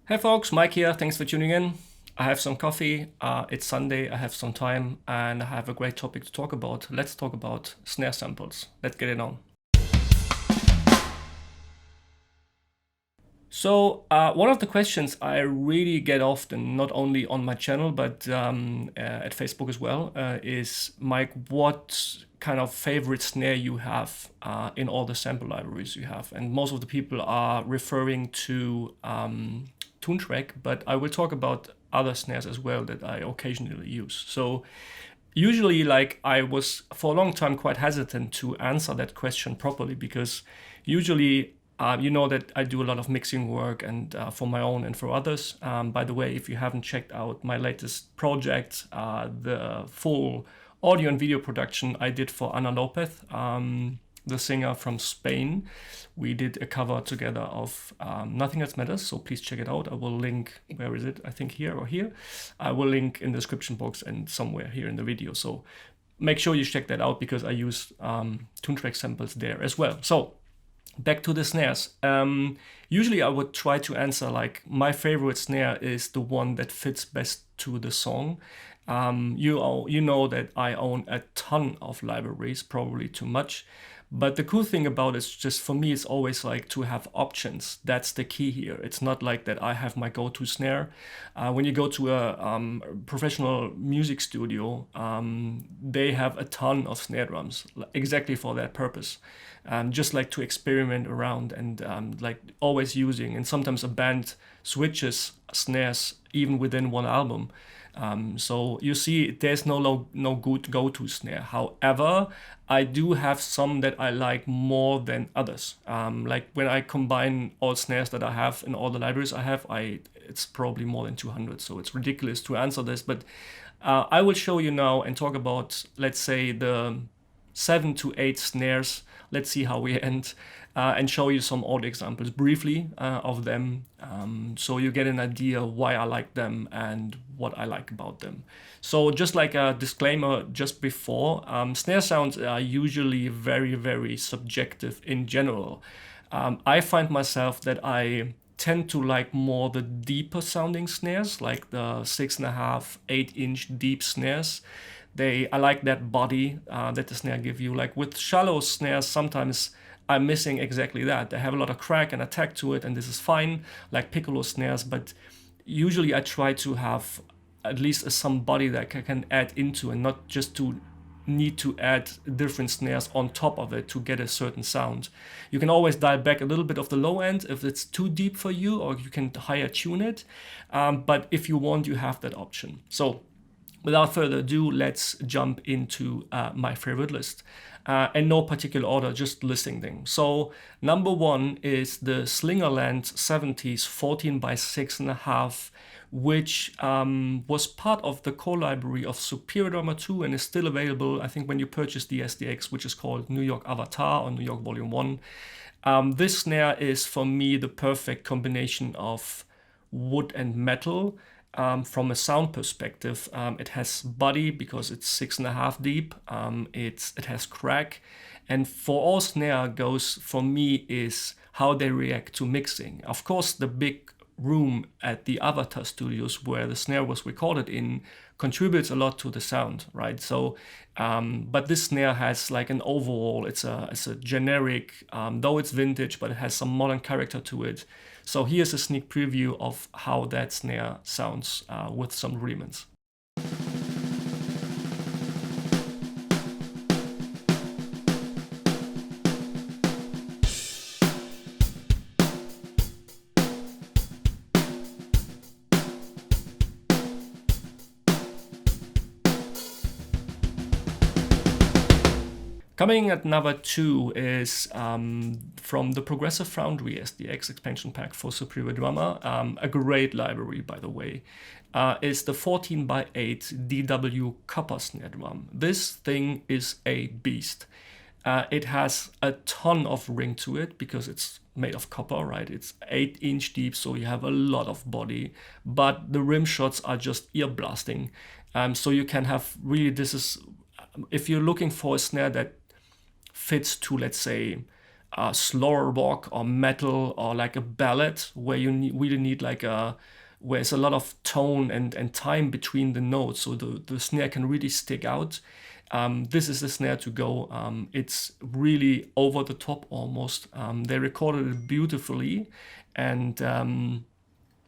Hey folks, Mike here. Thanks for tuning in. I have some coffee. It's Sunday. I have some time and I have a great topic to talk about. Let's talk about snare samples. Let's get it on. So, one of the questions I really get often, not only on my channel, but at Facebook as well, is Mike, what kind of favorite snare you have in all the sample libraries you have? And most of the people are referring to Toontrack, but I will talk about other snares as well that I occasionally use. So, usually, like, I was for a long time quite hesitant to answer that question properly because usually you know that I do a lot of mixing work and for my own and for others. By the way, if you haven't checked out my latest project, the full audio and video production I did for Ana Lopez, the singer from Spain, we did a cover together of Nothing Else Matters, so please check it out. I will link, where is it? I think here or here. I will link in the description box and somewhere here in the video. So make sure you check that out because I use Toontrack samples there as well. So back to the snares. Usually I would try to answer like my favorite snare is the one that fits best to the song. You know that I own a ton of libraries, probably too much. But the cool thing about it is just for me, it's always like to have options. That's the key here. It's not like that I have my go-to snare. When you go to a professional music studio, they have a ton of snare drums exactly for that purpose. Just like to experiment around and like always using. And sometimes a band switches snares even within one album. So you see, there's no good go-to snare. However, I do have some that I like more than others. Like when I combine all snares that I have in all the libraries I have, it's probably more than 200. So it's ridiculous to answer this, but I will show you now and talk about, let's say, the 7 to 8 snares. Let's see how we end. And show you some odd examples briefly of them, so you get an idea why I like them and what I like about them. So just like a disclaimer just before, snare sounds are usually very, very subjective in general. I find myself that I tend to like more the deeper sounding snares, like the 6.5, 8-inch deep snares. I like that body that the snare give you. Like with shallow snares, sometimes I'm missing exactly that. They have a lot of crack and attack to it, and this is fine, like piccolo snares, but usually I try to have at least some body that I can add into and not just to need to add different snares on top of it to get a certain sound. You can always dial back a little bit of the low end if it's too deep for you, or you can higher tune it, but if you want, you have that option. So without further ado, let's jump into my favorite list. In no particular order, just listing them. So number one is the Slingerland 70s 14 by 6.5, which was part of the core library of Superior Drummer 2 and is still available, I think, when you purchase the SDX, which is called New York Avatar or New York Volume 1. This snare is, for me, the perfect combination of wood and metal. From a sound perspective, it has body because it's 6.5 deep. It has crack, and for all snare goes for me is how they react to mixing. Of course, the big room at the Avatar Studios where the snare was recorded in contributes a lot to the sound, right? So, but this snare has like an overall, it's a generic, though it's vintage, but it has some modern character to it. So here's a sneak preview of how that snare sounds with some rudiments. Coming at number 2 is from the Progressive Foundry SDX expansion pack for Superior Drummer, a great library, by the way, is the 14 by 8 DW copper snare drum. This thing is a beast. It has a ton of ring to it because it's made of copper, right? It's 8-inch deep, so you have a lot of body, but the rim shots are just ear blasting. So you can have really, this is, if you're looking for a snare that fits to, let's say, slower rock or metal or like a ballad where you really need like where there's a lot of tone and time between the notes, so the snare can really stick out. This is the snare to go. It's really over the top almost. They recorded it beautifully, and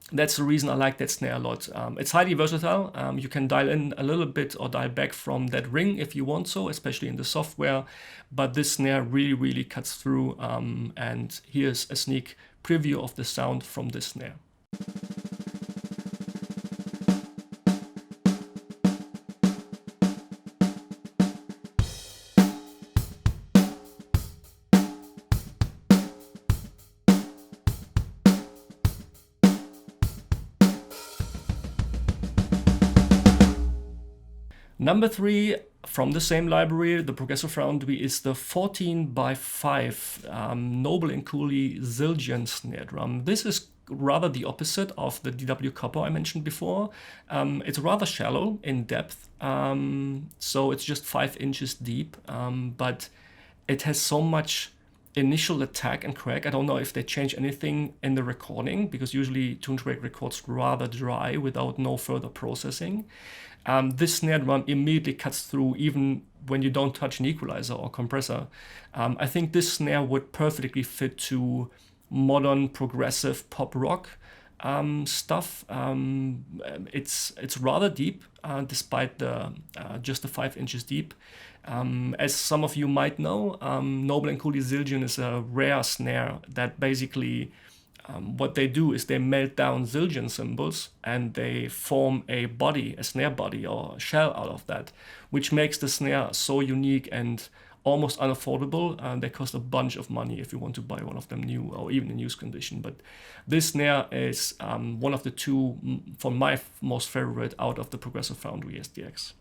that's the reason I like that snare a lot. It's highly versatile. You can dial in a little bit or dial back from that ring if you want so, especially in the software. But this snare really, really cuts through. And here's a sneak preview of the sound from this snare. Number 3 from the same library, the Progressive Foundry, is the 14x5 Noble & Cooley Zildjian snare drum. This is rather the opposite of the DW Copper I mentioned before. It's rather shallow in depth, so it's just 5 inches deep, but it has so much initial attack and crack. I don't know if they change anything in the recording, because usually Toontrack records rather dry without no further processing. This snare drum immediately cuts through even when you don't touch an equalizer or compressor. I think this snare would perfectly fit to modern progressive pop rock stuff. It's rather deep, despite the just the 5 inches deep. As some of you might know, Noble & Cooley Zildjian is a rare snare that basically what they do is they melt down Zildjian cymbals and they form a body, a snare body or shell out of that, which makes the snare so unique and almost unaffordable. They cost a bunch of money if you want to buy one of them new or even in used condition. But this snare is one of the two, for my most favorite out of the Progressive Foundry SDX.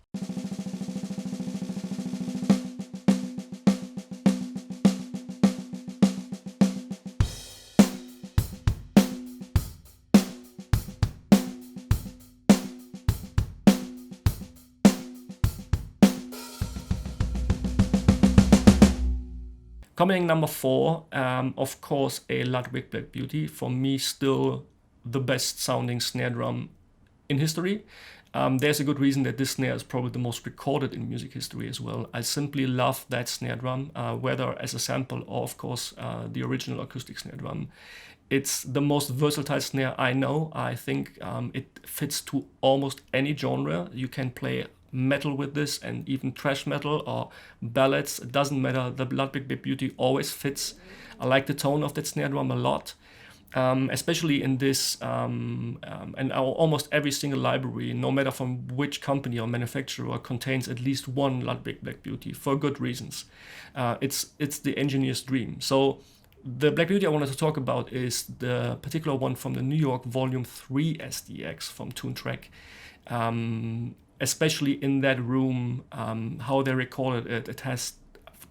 Coming number 4, of course, a Ludwig Black Beauty. For me, still the best sounding snare drum in history. There's a good reason that this snare is probably the most recorded in music history as well. I simply love that snare drum, whether as a sample or, of course, the original acoustic snare drum. It's the most versatile snare I know. I think it fits to almost any genre. You can play metal with this and even thrash metal or ballads. It doesn't matter. The Ludwig Black Beauty always fits. I like the tone of that snare drum a lot, especially in this and almost every single library, no matter from which company or manufacturer, contains at least one Ludwig Black Beauty for good reasons. It's the engineer's dream. So the Black Beauty I wanted to talk about is the particular one from the New York Volume 3 SDX from Toontrack. Especially in that room, how they recorded it. It has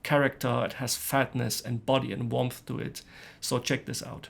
character, it has fatness and body and warmth to it. So check this out.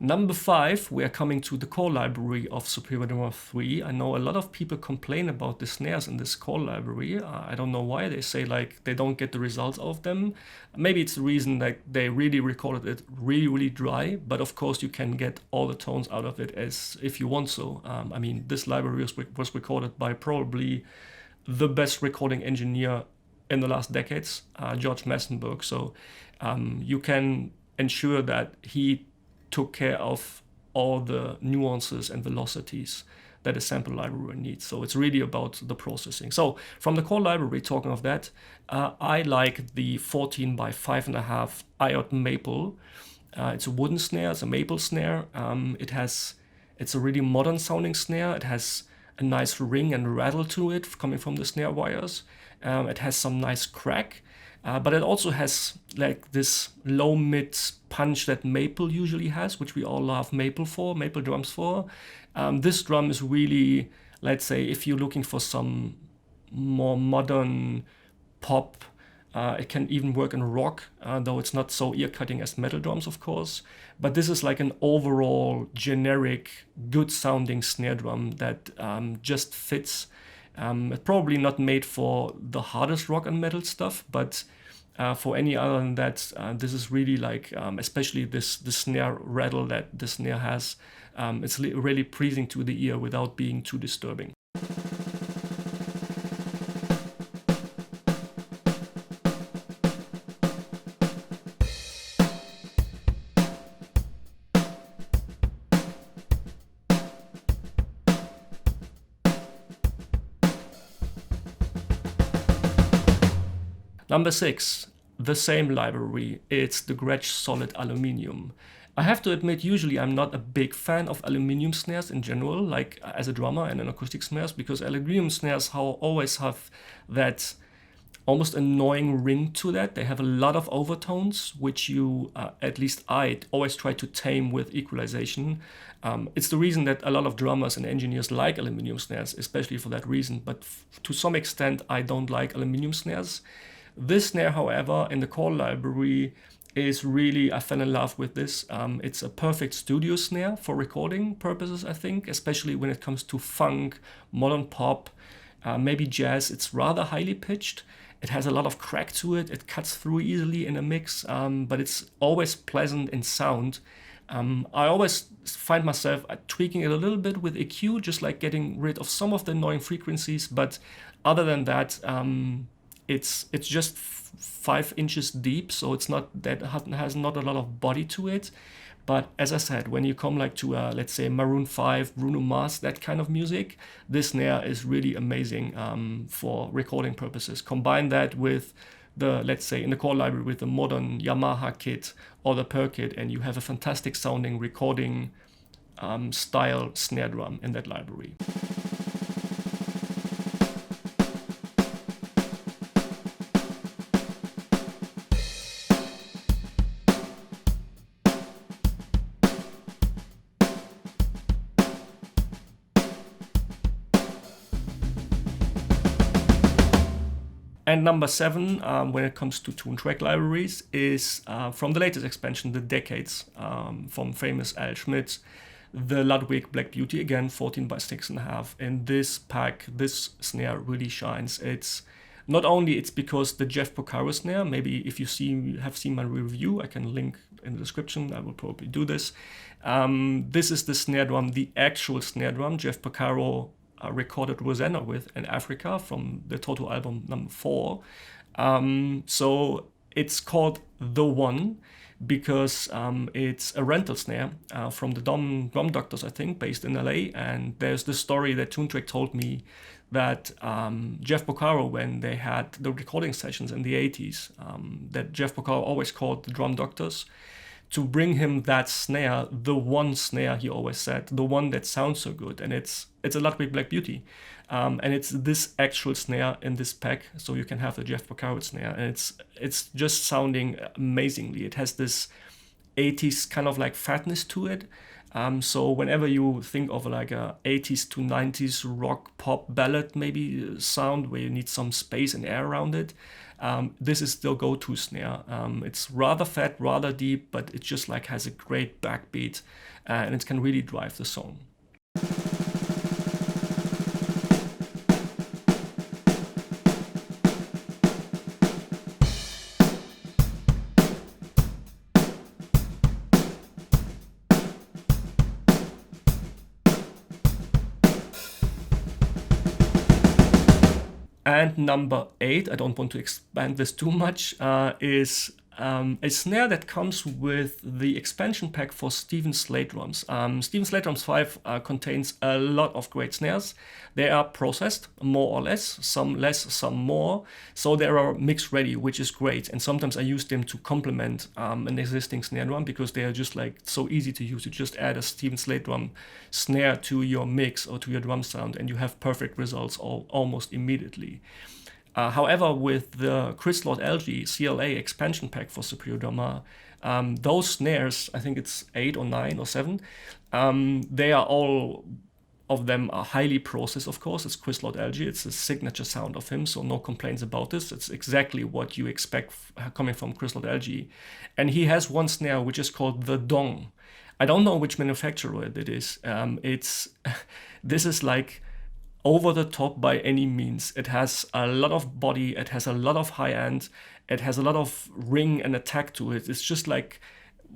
Number 5, we are coming to the core library of Superior Number 3. I know a lot of people complain about the snares in this core library. I don't know why. They say like they don't get the results out of them. Maybe it's the reason that they really recorded it really dry, but of course you can get all the tones out of it as if you want so. I mean, this library was recorded by probably the best recording engineer in the last decades, George Massenburg. So you can ensure that he took care of all the nuances and velocities that a sample library needs. So it's really about the processing. So from the core library, talking of that, I like the 14x5.5 Ayotte Maple. It's a wooden snare, it's a maple snare. It's a really modern sounding snare. It has a nice ring and rattle to it coming from the snare wires. It has some nice crack. But it also has like this low mid punch that maple usually has, which we all love maple drums for. This drum is really, let's say, if you're looking for some more modern pop. It can even work in rock, though it's not so ear-cutting as metal drums, of course. But this is like an overall generic, good-sounding snare drum that just fits. Probably not made for the hardest rock and metal stuff, but for any other than that, this is really like, especially the snare rattle that the snare has, it's really pleasing to the ear without being too disturbing. Number 6, the same library. It's the Gretsch Solid Aluminium. I have to admit, usually I'm not a big fan of aluminium snares in general, like as a drummer and in acoustic snares, because aluminium snares always have that almost annoying ring to that. They have a lot of overtones, which you, at least I, always try to tame with equalization. It's the reason that a lot of drummers and engineers like aluminium snares, especially for that reason. But to some extent, I don't like aluminium snares. This snare, however, in the core library is really, I fell in love with this. It's a perfect studio snare for recording purposes, I think, especially when it comes to funk, modern pop, maybe jazz. It's rather highly pitched. It has a lot of crack to it. It cuts through easily in a mix, but it's always pleasant in sound. I always find myself tweaking it a little bit with EQ, just like getting rid of some of the annoying frequencies. But other than that, it's just 5 inches deep, so it's not that has not a lot of body to it. But as I said, when you come like to let's say Maroon 5, Bruno Mars, that kind of music, this snare is really amazing for recording purposes. Combine that with the, let's say in the core library, with the modern Yamaha kit or the Per kit, and you have a fantastic sounding recording style snare drum in that library. And number 7, when it comes to Toontrack libraries, is from the latest expansion, the Decades, from famous Al Schmidt, the Ludwig Black Beauty, again 14 by 6.5. In this pack, this snare really shines. It's not only it's because the Jeff Porcaro snare, maybe if you have seen my review, I can link in the description, I will probably do this. This is the snare drum, the actual snare drum Jeff Porcaro recorded Rosanna with in Africa from the Toto album number 4. So it's called The One because it's a rental snare from the Drum Doctors, I think, based in LA. And there's the story that Toontrack told me that Jeff Porcaro, when they had the recording sessions in the 80s, that Jeff Porcaro always called the Drum Doctors to bring him that snare, the one snare, he always said, the one that sounds so good. And it's a Ludwig Black Beauty. And it's this actual snare in this pack, so you can have the Jeff Porcaro snare. And it's just sounding amazingly. It has this 80s kind of like fatness to it. So whenever you think of like a 80s to 90s rock pop ballad maybe sound where you need some space and air around it, this is the go-to snare. It's rather fat, rather deep, but it just like has a great backbeat and it can really drive the song. And number 8, I don't want to expand this too much, is a snare that comes with the expansion pack for Steven Slate Drums. Steven Slate Drums 5 contains a lot of great snares. They are processed, more or less, some less, some more. So they are mix ready, which is great. And sometimes I use them to complement an existing snare drum because they are just like so easy to use. You just add a Steven Slate Drum snare to your mix or to your drum sound and you have perfect results almost immediately. However, with the Chris Lord-Alge CLA expansion pack for Superior Drummer, those snares, I think it's 8 or 9 or 7, they are all of them are highly processed, of course. It's Chris Lord-Alge. It's a signature sound of him, so no complaints about this. It's exactly what you expect coming from Chris Lord-Alge. And he has one snare which is called the Dong. I don't know which manufacturer it is. This is like over the top by any means. It has a lot of body, it has a lot of high end, it has a lot of ring and attack to it. It's just like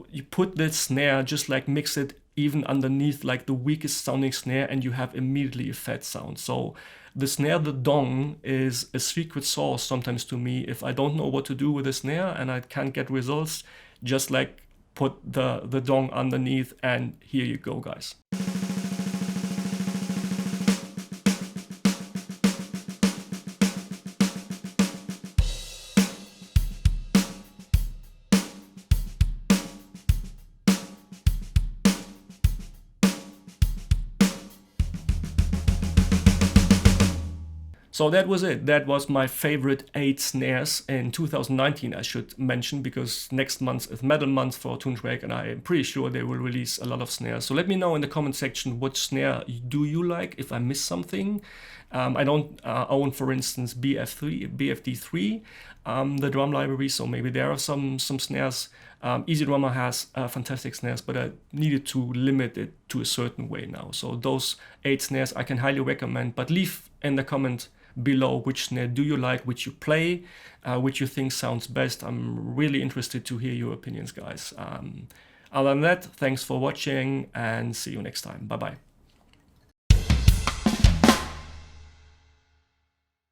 you put this snare, just like mix it even underneath like the weakest sounding snare, and you have immediately a fat sound. So the snare, the Dong, is a secret sauce sometimes to me. If I don't know what to do with the snare and I can't get results, just like put the Dong underneath, and here you go, guys. So that was it. That was my favorite 8 snares in 2019, I should mention, because next month is metal month for Toontrack, and I am pretty sure they will release a lot of snares. So let me know in the comment section which snare do you like, if I missed something. I don't own, for instance, BFD3, the drum library, so maybe there are some snares. Easy Drummer has fantastic snares, but I needed to limit it to a certain way now. So those 8 snares I can highly recommend, but leave in the comment below which snare do you like, which you play, which you think sounds best. I'm really interested to hear your opinions, guys. Other than that, thanks for watching and see you next time. Bye bye.